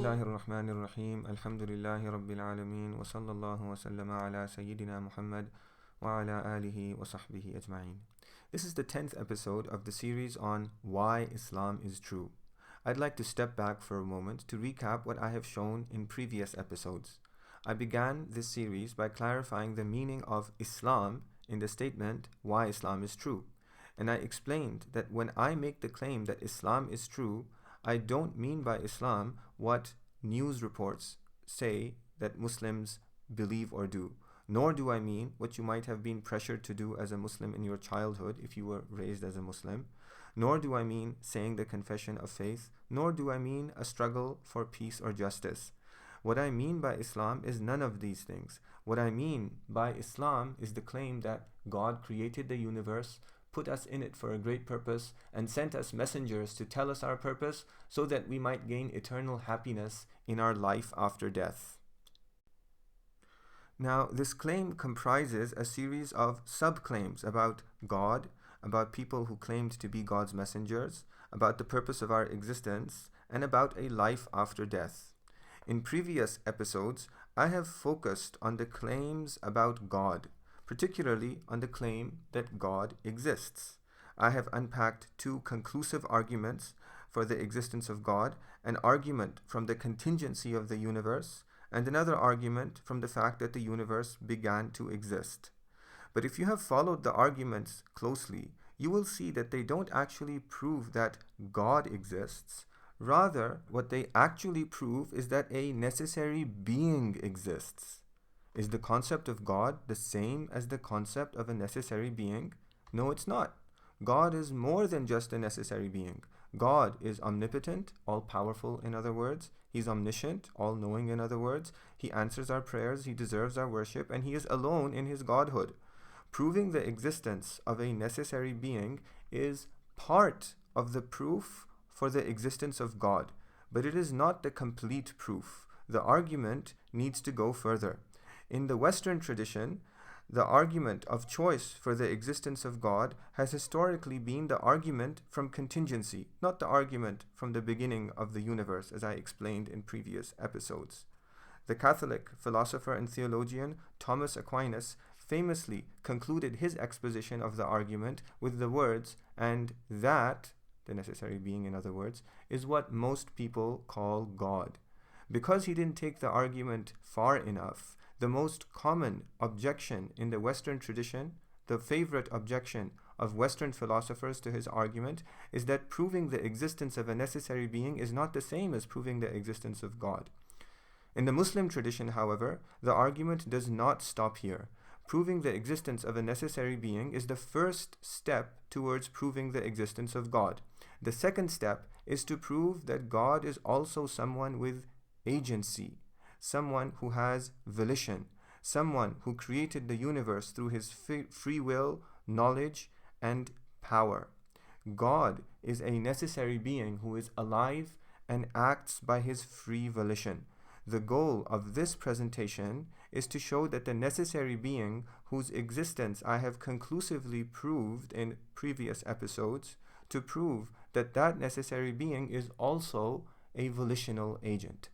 الله الرحمن الرحيم الحمد لله رب العالمين وصلى الله وسلم على سيدنا محمد وعلى آله وصحبه أجمعين. This is the 10th episode of the series on why Islam is true. I'd like to step back for a moment to recap what I have shown in previous episodes. I began this series by clarifying the meaning of Islam in the statement why Islam is true. And I explained that when I make the claim that Islam is true, I don't mean by Islam what news reports say that Muslims believe or do, nor do I mean what you might have been pressured to do as a Muslim in your childhood if you were raised as a Muslim, nor do I mean saying the confession of faith, nor do I mean a struggle for peace or justice. What I mean by Islam is none of these things. What I mean by Islam is the claim that God created the universe, put us in it for a great purpose, and sent us messengers to tell us our purpose so that we might gain eternal happiness in our life after death. Now, this claim comprises a series of sub-claims about God, about people who claimed to be God's messengers, about the purpose of our existence, and about a life after death. In previous episodes, I have focused on the claims about God, particularly on the claim that God exists. I have unpacked two conclusive arguments for the existence of God, an argument from the contingency of the universe, and another argument from the fact that the universe began to exist. But if you have followed the arguments closely, you will see that they don't actually prove that God exists. Rather, what they actually prove is that a necessary being exists. Is the concept of God the same as the concept of a necessary being? No, it's not. God is more than just a necessary being. God is omnipotent, all-powerful in other words. He's omniscient, all-knowing in other words. He answers our prayers, he deserves our worship, and he is alone in his godhood. Proving the existence of a necessary being is part of the proof for the existence of God, but it is not the complete proof. The argument needs to go further. In the Western tradition, the argument of choice for the existence of God has historically been the argument from contingency, not the argument from the beginning of the universe, as I explained in previous episodes. The Catholic philosopher and theologian Thomas Aquinas famously concluded his exposition of the argument with the words, "And that," the necessary being in other words, "is what most people call God." Because he didn't take the argument far enough, the most common objection in the Western tradition, the favorite objection of Western philosophers to his argument, is that proving the existence of a necessary being is not the same as proving the existence of God. In the Muslim tradition, however, the argument does not stop here. Proving the existence of a necessary being is the first step towards proving the existence of God. The second step is to prove that God is also someone with agency, someone who has volition, someone who created the universe through his free will, knowledge, and power. God is a necessary being who is alive and acts by his free volition. The goal of this presentation is to show that the necessary being whose existence I have conclusively proved in previous episodes, to prove that that necessary being is also a volitional agent.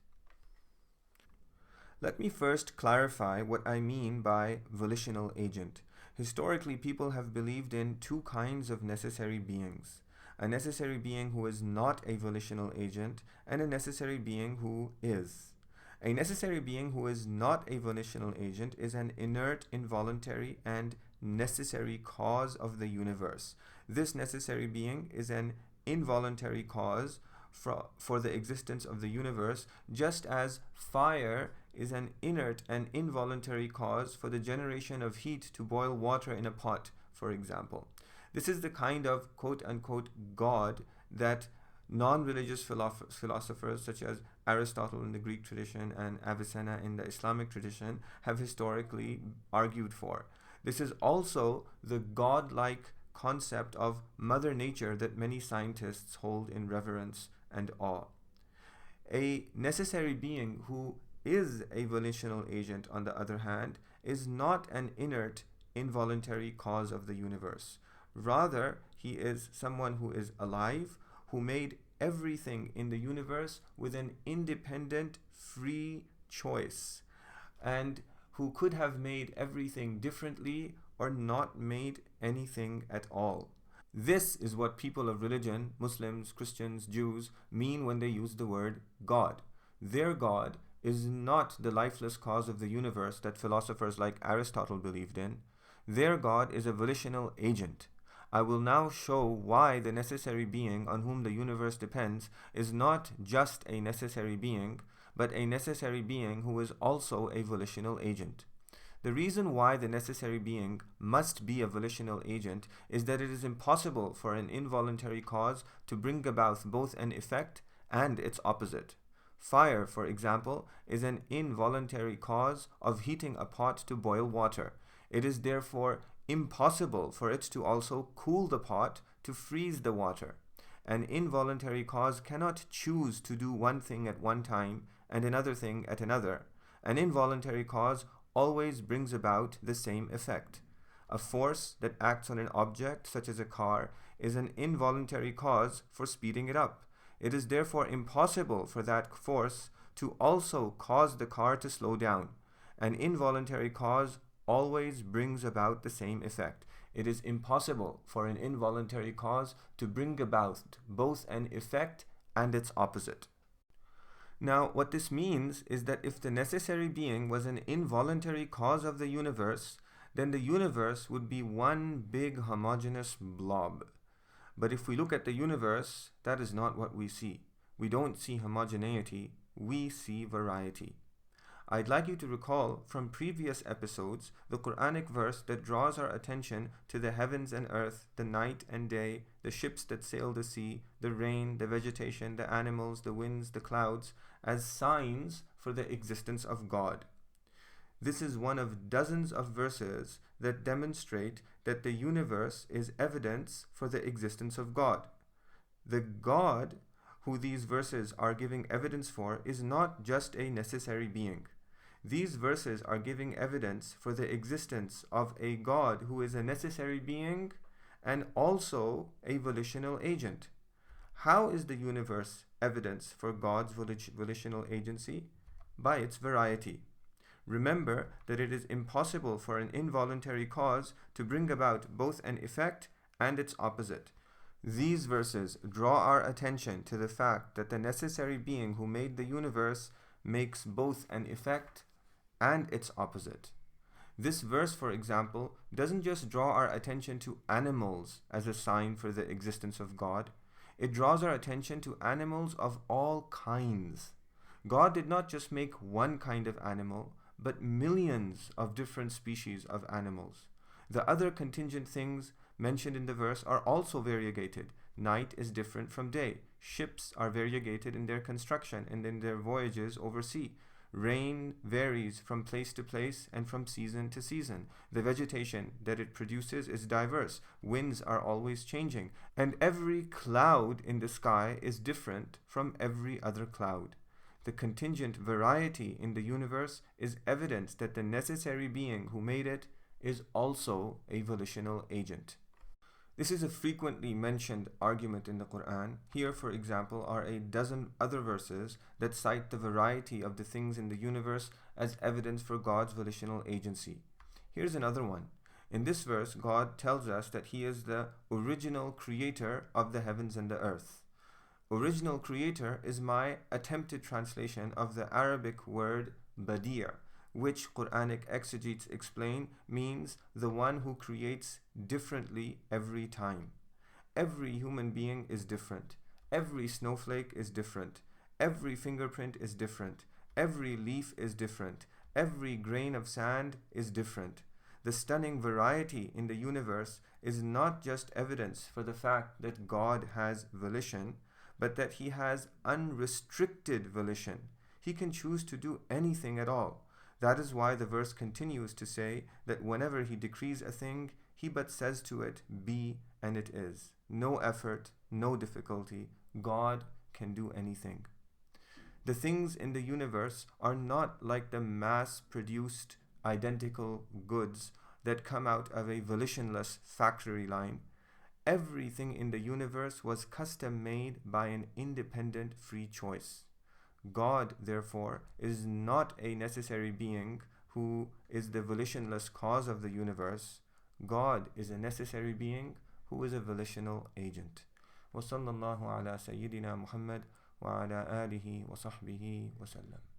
Let me first clarify what I mean by volitional agent. Historically, people have believed in two kinds of necessary beings: a necessary being who is not a volitional agent, and a necessary being who is. A necessary being who is not a volitional agent is an inert, involuntary, and necessary cause of the universe. This necessary being is an involuntary cause for the existence of the universe, just as fire is an inert and involuntary cause for the generation of heat to boil water in a pot, for example. This is the kind of quote-unquote God that non-religious philosophers such as Aristotle in the Greek tradition and Avicenna in the Islamic tradition have historically argued for. This is also the godlike concept of Mother Nature that many scientists hold in reverence and awe. A necessary being who is a volitional agent, on the other hand, is not an inert, involuntary cause of the universe. Rather, he is someone who is alive, who made everything in the universe with an independent, free choice, and who could have made everything differently or not made anything at all. This is what people of religion, Muslims, Christians, Jews, mean when they use the word God. Their God is not the lifeless cause of the universe that philosophers like Aristotle believed in. Their God is a volitional agent. I will now show why the necessary being on whom the universe depends is not just a necessary being, but a necessary being who is also a volitional agent. The reason why the necessary being must be a volitional agent is that it is impossible for an involuntary cause to bring about both an effect and its opposite. Fire, for example, is an involuntary cause of heating a pot to boil water. It is therefore impossible for it to also cool the pot to freeze the water. An involuntary cause cannot choose to do one thing at one time and another thing at another. An involuntary cause always brings about the same effect. A force that acts on an object, such as a car, is an involuntary cause for speeding it up. It is therefore impossible for that force to also cause the car to slow down. An involuntary cause always brings about the same effect. It is impossible for an involuntary cause to bring about both an effect and its opposite. Now, what this means is that if the necessary being was an involuntary cause of the universe, then the universe would be one big homogeneous blob. But if we look at the universe, that is not what we see. We don't see homogeneity, we see variety. I'd like you to recall from previous episodes the Quranic verse that draws our attention to the heavens and earth, the night and day, the ships that sail the sea, the rain, the vegetation, the animals, the winds, the clouds, as signs for the existence of God. This is one of dozens of verses that demonstrate that the universe is evidence for the existence of God. The God who these verses are giving evidence for is not just a necessary being. These verses are giving evidence for the existence of a God who is a necessary being and also a volitional agent. How is the universe evidence for God's volitional agency? By its variety. Remember that it is impossible for an involuntary cause to bring about both an effect and its opposite. These verses draw our attention to the fact that the necessary being who made the universe makes both an effect and its opposite. This verse, for example, doesn't just draw our attention to animals as a sign for the existence of God. It draws our attention to animals of all kinds. God did not just make one kind of animal, but millions of different species of animals. The other contingent things mentioned in the verse are also variegated. Night is different from day. Ships are variegated in their construction and in their voyages over sea. Rain varies from place to place and from season to season. The vegetation that it produces is diverse. Winds are always changing. And every cloud in the sky is different from every other cloud. The contingent variety in the universe is evidence that the necessary being who made it is also a volitional agent. This is a frequently mentioned argument in the Quran. Here, for example, are a dozen other verses that cite the variety of the things in the universe as evidence for God's volitional agency. Here's another one. In this verse, God tells us that He is the original creator of the heavens and the earth. Original creator is my attempted translation of the Arabic word Badi', which Quranic exegetes explain means the one who creates differently every time. Every human being is different. Every snowflake is different. Every fingerprint is different. Every leaf is different. Every grain of sand is different. The stunning variety in the universe is not just evidence for the fact that God has volition, but that He has unrestricted volition. He can choose to do anything at all. That is why the verse continues to say that whenever He decrees a thing, He but says to it, be, and it is. No effort, no difficulty. God can do anything. The things in the universe are not like the mass-produced identical goods that come out of a volitionless factory line. Everything in the universe was custom made by an independent free choice. God, therefore, is not a necessary being who is the volitionless cause of the universe. God is a necessary being who is a volitional agent. وصلى الله على سيدنا محمد وعلى آله وصحبه وسلم.